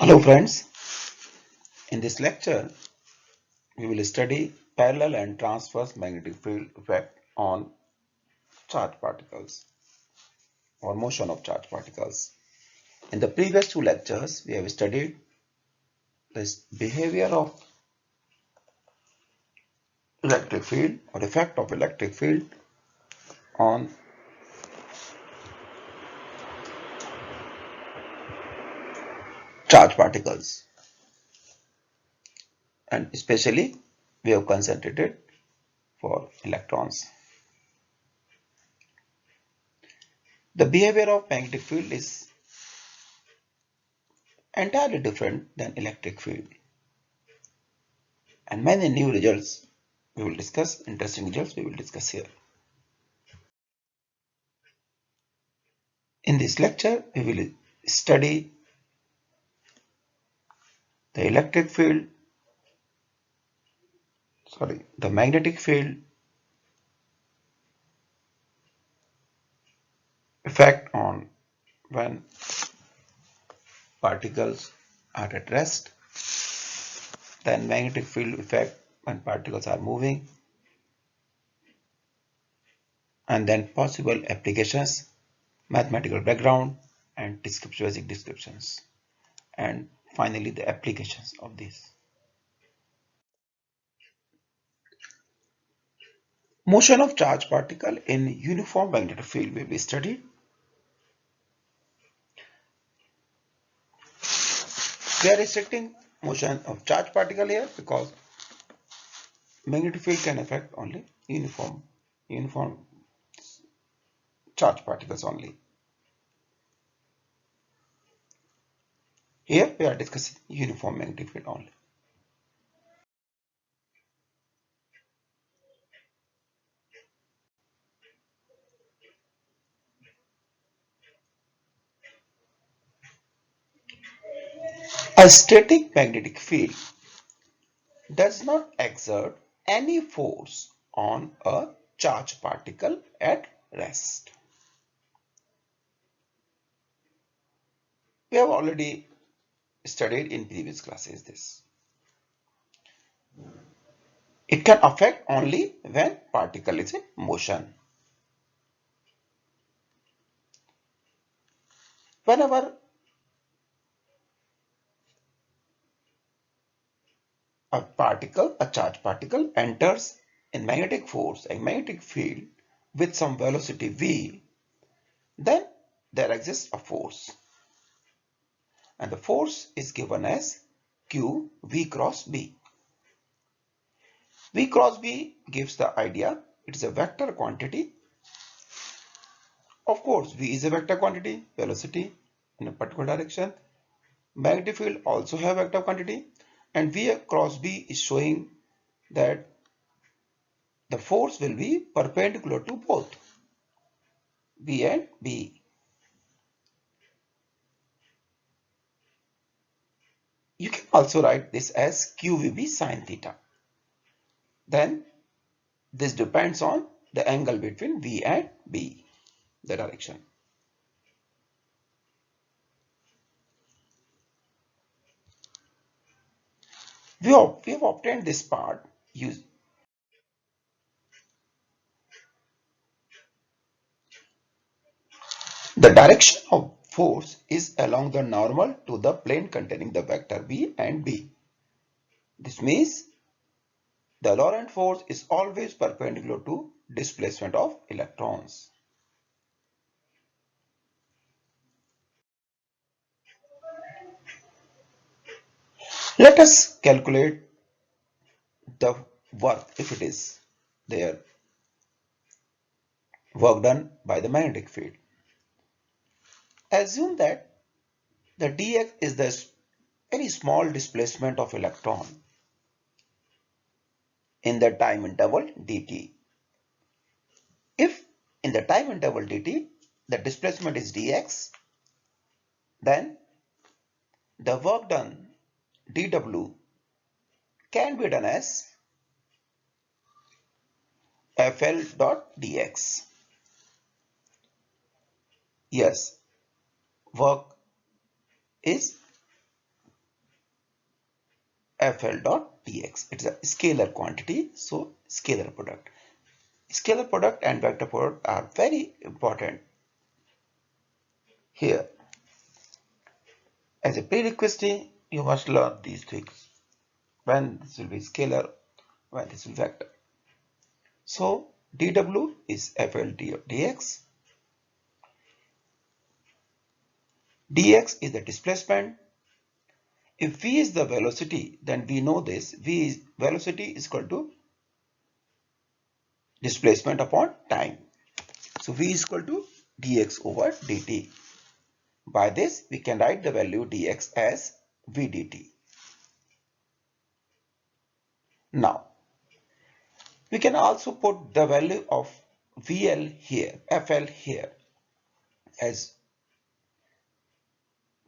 Hello friends, in this lecture we will study parallel and transverse magnetic field effect on charged particles or motion of charged particles. In the previous two lectures we have studied this behavior of electric field or effect of electric field on charged particles, and especially we have concentrated for electrons. The behavior of magnetic field is entirely different than electric field, and many new results we will discuss, interesting results we will discuss here. In this lecture, we will study the the magnetic field effect on when particles are at rest, then magnetic field effect when particles are moving, and then possible applications, mathematical background, and basic descriptions, and finally the applications of this. Motion of charged particle in uniform magnetic field will be studied. We are restricting motion of charged particle here because magnetic field can affect only uniform charged particles only. Here we are discussing uniform magnetic field only. A static magnetic field does not exert any force on a charged particle at rest. We have already studied in previous classes this. It can affect only when particle is in motion. Whenever a charged particle enters in magnetic force, a magnetic field with some velocity v, then there exists a force. And the force is given as q v cross b. V cross b gives the idea it is a vector quantity. Of course, v is a vector quantity, velocity in a particular direction. Magnetic field also have vector quantity, and v cross b is showing that the force will be perpendicular to both v and b. You can also write this as qvb sine theta. Then this depends on the angle between v and b, the direction. We have obtained this part use. The direction of force is along the normal to the plane containing the vector v and b. This means the Lorentz force is always perpendicular to displacement of electrons. Let us calculate the work, if it is there, work done by the magnetic field. Assume that the dx is the very small displacement of electron in the time interval dt. If in the time interval dt the displacement is dx, then the work done dw can be done as fl dot dx. Yes, work is FL dot dx. It's a scalar quantity, so scalar product. Scalar product and vector product are very important here. As a prerequisite, you must learn these things. When this will be scalar, when this will be vector. So dw is FL dx. Dx is the displacement. If v is the velocity, then we know this. Velocity is equal to displacement upon time. So v is equal to dx over dt. By this, we can write the value dx as v dt. Now, we can also put the value of VL here, FL here, as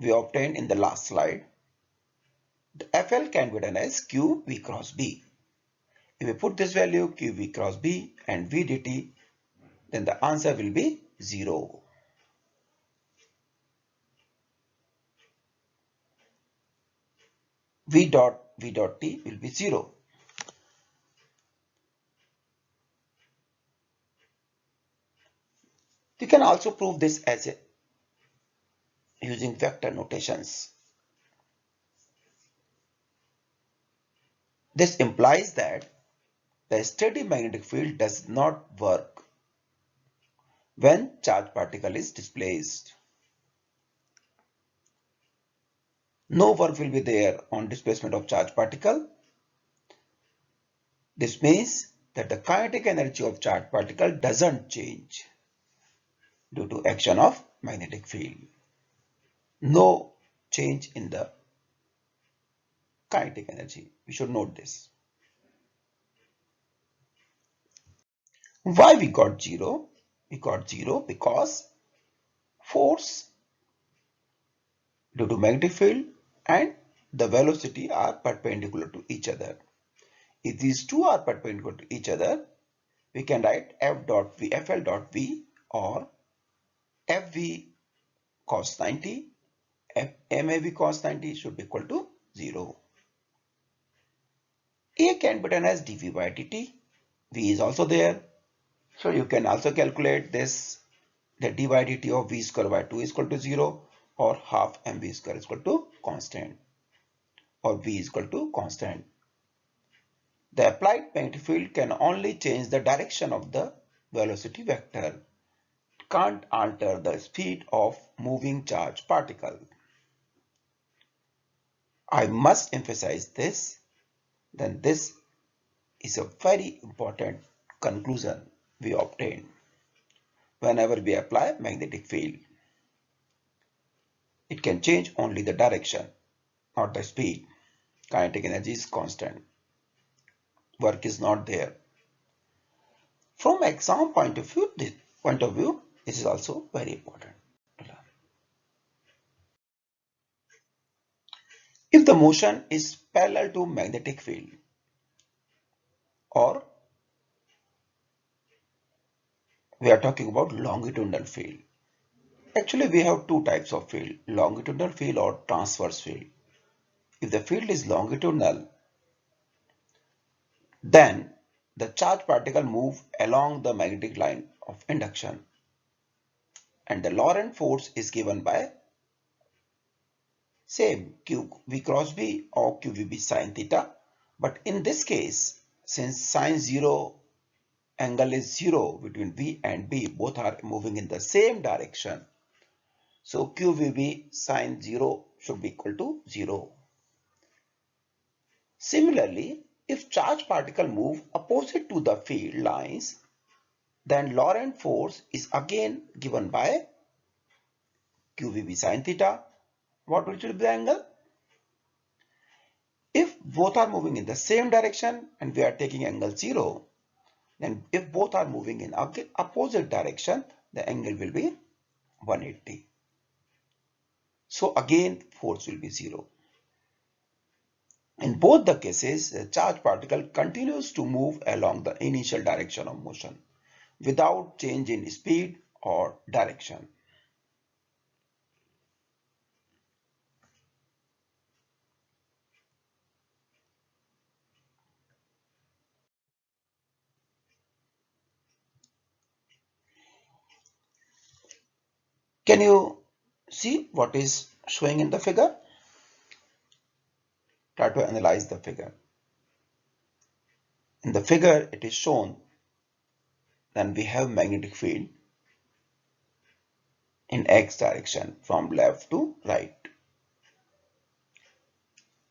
we obtained in the last slide. The FL can be done as Q V cross B. If we put this value Q V cross B and V dt, then the answer will be 0. V dot T will be 0. We can also prove this as using vector notations. This implies that the steady magnetic field does not work when charged particle is displaced. No work will be there on displacement of charged particle. This means that the kinetic energy of charged particle doesn't change due to action of magnetic field. No change in the kinetic energy. We should note this. Why we got 0? We got 0 because force due to magnetic field and the velocity are perpendicular to each other. If these two are perpendicular to each other, we can write F dot V, FL dot V or FV cos 90, MAV cos 90 should be equal to 0. A can be done as dV by dt. V is also there. So you can also calculate this, the d by dt of V square by 2 is equal to 0 or half mv square is equal to constant or V is equal to constant. The applied magnetic field can only change the direction of the velocity vector. It can't alter the speed of moving charged particle. I must emphasize this. Then this is a very important conclusion we obtain whenever we apply magnetic field. It can change only the direction, not the speed. Kinetic energy is constant. Work is not there. From exam point of view, this is also very important to learn. If the motion is parallel to magnetic field or we are talking about longitudinal field. Actually, we have two types of field, longitudinal field or transverse field. If the field is longitudinal, then the charged particle move along the magnetic line of induction and the Lorentz force is given by same QV cross B or QVB sin theta. But in this case, since sin 0 angle is 0 between V and B, both are moving in the same direction. So QVB sin 0 should be equal to 0. Similarly, if charged particle move opposite to the field lines, then Lorentz force is again given by QVB sin theta. What will be the angle? If both are moving in the same direction and we are taking angle 0, then if both are moving in opposite direction, the angle will be 180. So again, force will be 0. In both the cases, the charged particle continues to move along the initial direction of motion without change in speed or direction. Can you see what is showing in the figure? Try to analyze the figure. In the figure, it is shown that we have magnetic field in x direction from left to right,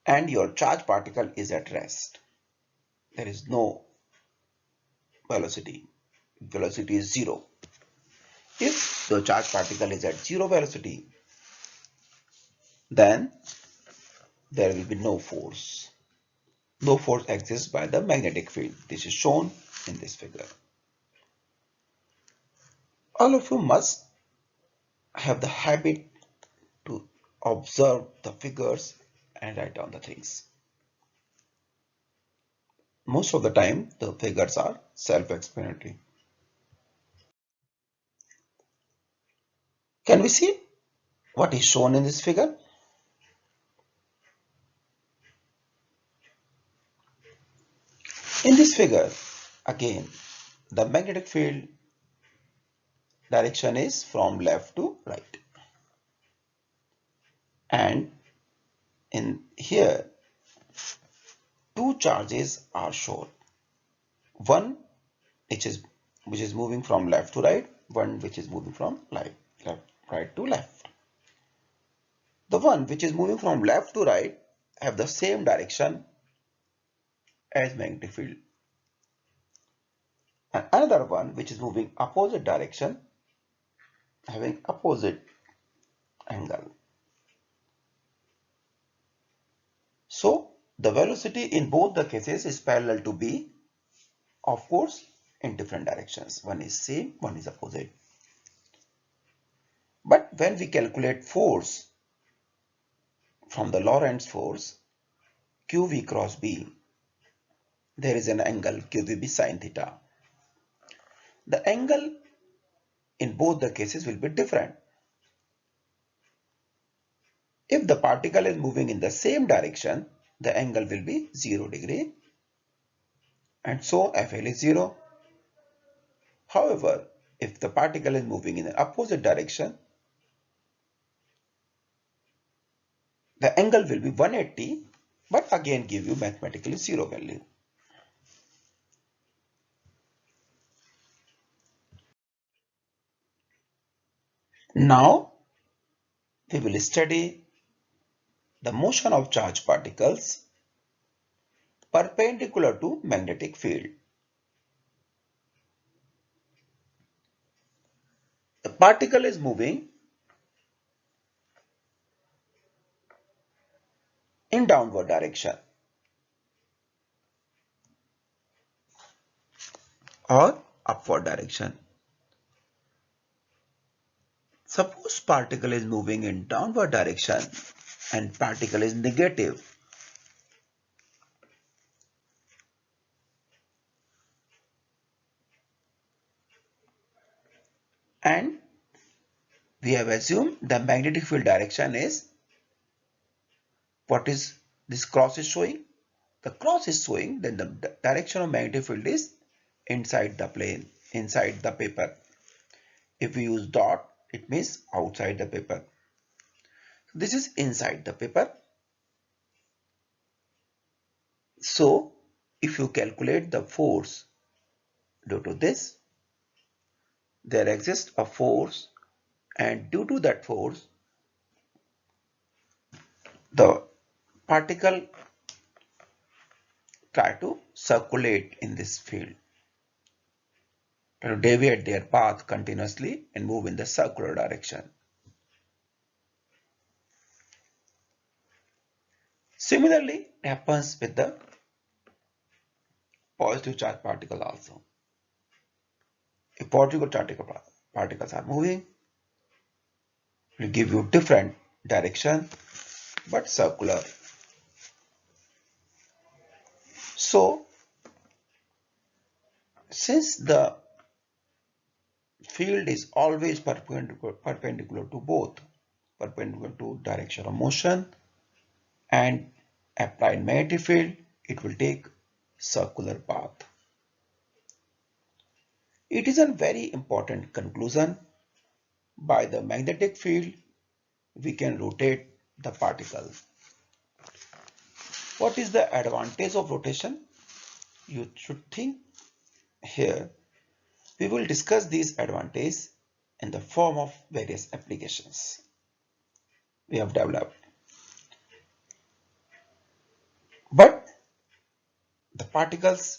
and your charge particle is at rest. There is no velocity. Velocity is zero. If the charge particle is at zero velocity, then there will be no force. No force exists by the magnetic field. This is shown in this figure. All of you must have the habit to observe the figures and write down the things. Most of the time, the figures are self-explanatory. Can we see what is shown in this figure? In this figure, again, the magnetic field direction is from left to right. And in here, two charges are shown. One which is moving from left to right, one which is moving from right to left. The one which is moving from left to right have the same direction as magnetic field. And another one which is moving opposite direction having opposite angle. So the velocity in both the cases is parallel to b, of course, in different directions. One is same, one is opposite. But when we calculate force from the Lorentz force, QV cross B, there is an angle QVB sin theta. The angle in both the cases will be different. If the particle is moving in the same direction, the angle will be 0 degree, and so FL is 0. However, if the particle is moving in an opposite direction, the angle will be 180, but again give you mathematically 0 value. Now we will study the motion of charged particles perpendicular to magnetic field. The particle is moving in downward direction or upward direction. Suppose particle is moving in downward direction and particle is negative. And we have assumed the magnetic field direction is what is this cross is showing. The cross is showing then the direction of magnetic field is inside the plane, inside the paper. If we use dot, it means outside the paper. This is inside the paper. So if you calculate the force due to this, there exists a force, and due to that force, the particle try to circulate in this field, try to deviate their path continuously and move in the circular direction. Similarly, it happens with the positive charge particle also. If positive charge particles are moving, it will give you different direction but circular. So since the field is always perpendicular to both, perpendicular to direction of motion and applied magnetic field, it will take circular path. It is a very important conclusion by the magnetic field, we can rotate the particle. What is the advantage of rotation? You should think here. We will discuss these advantages in the form of various applications we have developed. But the particles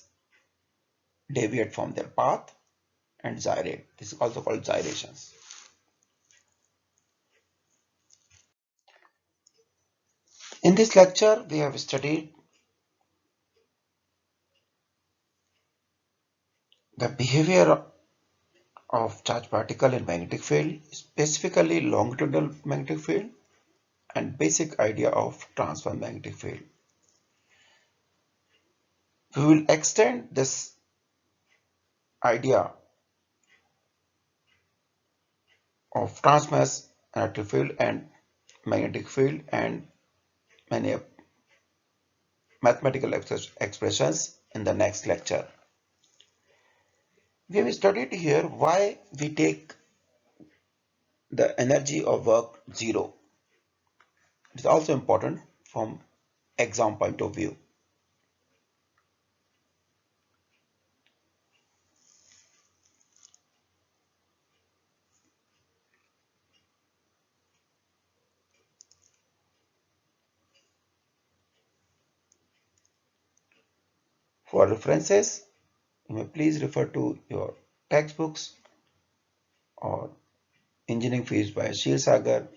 deviate from their path and gyrate. This is also called gyrations. In this lecture, we have studied the behavior of charged particle in magnetic field, specifically longitudinal magnetic field, and basic idea of transverse magnetic field. We will extend this idea of transverse electric field and magnetic field and many mathematical expressions in the next lecture. We have studied here why we take the energy of work zero. It is also important from exam point of view. For references, you may please refer to your textbooks or Engineering Fields by Shir Sagar